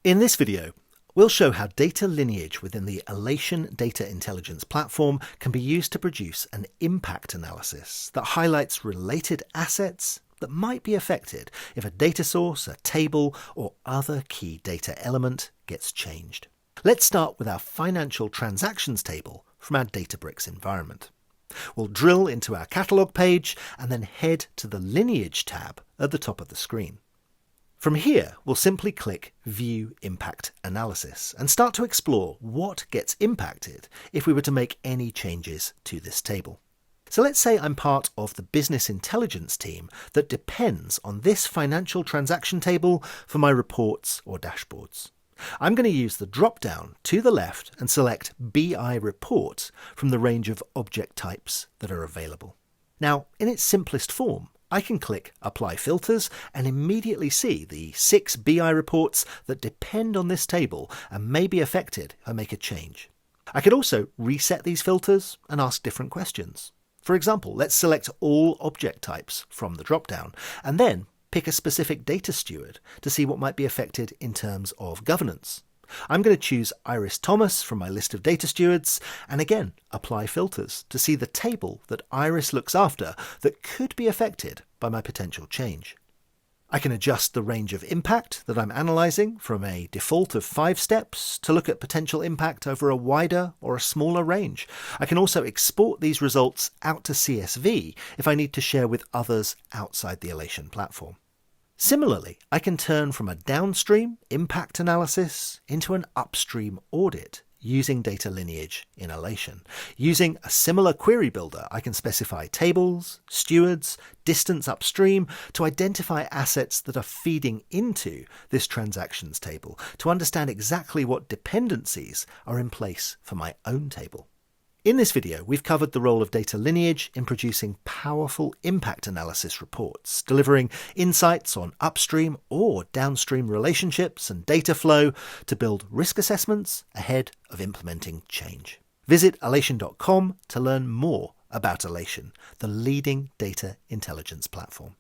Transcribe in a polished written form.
In this video, we'll show how data lineage within the Alation data intelligence platform can be used to produce an impact analysis that highlights related assets that might be affected if a data source, a table, or other key data element gets changed. Let's start with our financial transactions table from our Databricks environment. We'll drill into our catalog page and then head to the Lineage tab at the top of the screen. From here, we'll simply click View Impact Analysis and start to explore what gets impacted if we were to make any changes to this table. So let's say I'm part of the business intelligence team that depends on this financial transaction table for my reports or dashboards. I'm going to use the drop-down to the left and select BI Report from the range of object types that are available. Now, in its simplest form, I can click Apply Filters and immediately see the 6 BI reports that depend on this table and may be affected if I make a change. I could also reset these filters and ask different questions. For example, let's select all object types from the drop-down and then pick a specific data steward to see what might be affected in terms of governance. I'm going to choose Iris Thomas from my list of data stewards and again apply filters to see the table that Iris looks after that could be affected by my potential change. I can adjust the range of impact that I'm analysing from a default of 5 steps to look at potential impact over a wider or a smaller range. I can also export these results out to CSV if I need to share with others outside the Alation platform. Similarly, I can turn from a downstream impact analysis into an upstream audit using data lineage in Alation. Using a similar query builder, I can specify tables, stewards, distance upstream to identify assets that are feeding into this transactions table to understand exactly what dependencies are in place for my own table. In this video, we've covered the role of data lineage in producing powerful impact analysis reports, delivering insights on upstream or downstream relationships and data flow to build risk assessments ahead of implementing change. Visit alation.com to learn more about Alation, the leading data intelligence platform.